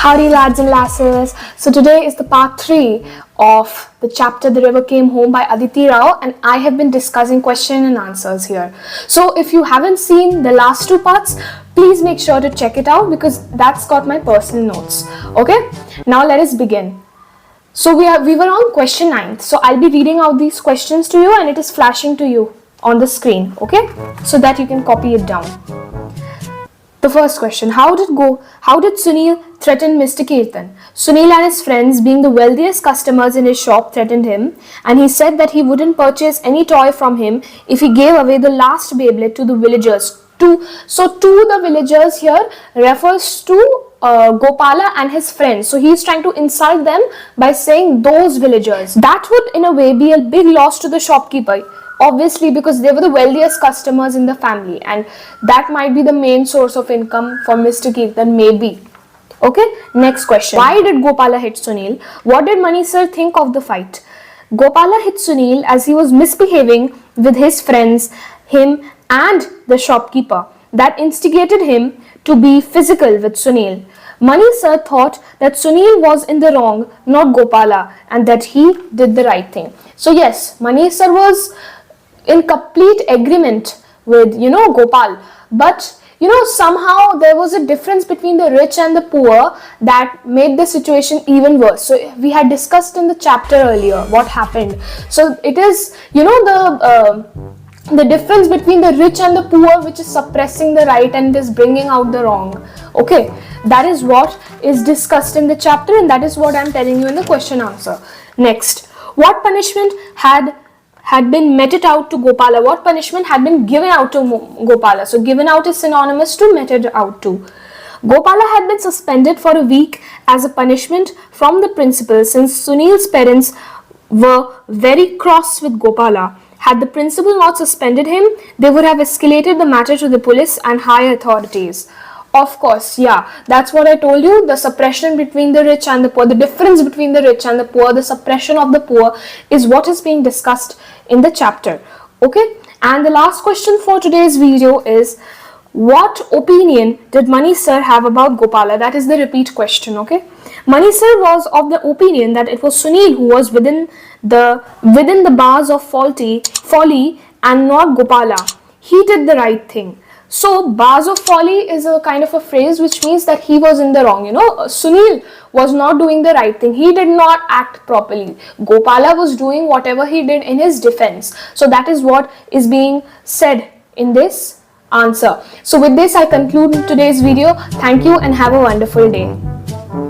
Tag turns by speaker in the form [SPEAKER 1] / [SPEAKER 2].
[SPEAKER 1] Howdy lads and lasses. So today is the part 3 of the chapter The River Came Home by Aditi Rao, and I have been discussing question and answers here. So if you haven't seen the last 2 parts, please make sure to check it out because that's got my personal notes. Okay, now let us begin. So we were on question 9. So I'll be reading out these questions to you and it is flashing to you on the screen, okay, so that you can copy it down. The first question, how did Sunil threaten Mr. Kirtan? Sunil and his friends, being the wealthiest customers in his shop, threatened him, and he said that he wouldn't purchase any toy from him if he gave away the last Beyblade to the villagers. So to the villagers here refers to Gopala and his friends. So he is trying to insult them by saying those villagers. That would in a way be a big loss to the shopkeeper. Obviously, because they were the wealthiest customers in the family and that might be the main source of income for Mr. Kirtan, maybe. Okay, next question. Why did Gopala hit Sunil? What did Mani sir think of the fight? Gopala hit Sunil as he was misbehaving with his friends, him and the shopkeeper. That instigated him to be physical with Sunil. Mani sir thought that Sunil was in the wrong, not Gopala, and that he did the right thing. So yes, Mani sir was in complete agreement with Gopal, but somehow there was a difference between the rich and the poor that made the situation even worse. So we had discussed in the chapter earlier what happened. So it is the difference between the rich and the poor which is suppressing the right and is bringing out the wrong. Okay, that is what is discussed in the chapter and that is what I am telling you in the question answer. Next, what punishment had been meted out to Gopala? What punishment had been given out to Gopala? So given out is synonymous to meted out to. Gopala had been suspended for a week as a punishment from the principal since Sunil's parents were very cross with Gopala. Had the principal not suspended him, they would have escalated the matter to the police and higher authorities. Of course, yeah, that's what I told you, the suppression between the rich and the poor, the difference between the rich and the poor, the suppression of the poor is what is being discussed in the chapter. Okay, and the last question for today's video is, what opinion did Mani sir have about Gopala? That is the repeat question, okay. Mani sir was of the opinion that it was Sunil who was within the bars of folly and not Gopala. He did the right thing. So bars of folly is a kind of a phrase which means that he was in the wrong. Sunil was not doing the right thing. He did not act properly. Gopala was doing whatever he did in his defense. So that is what is being said in this answer. So with this I conclude today's video. Thank you and have a wonderful day.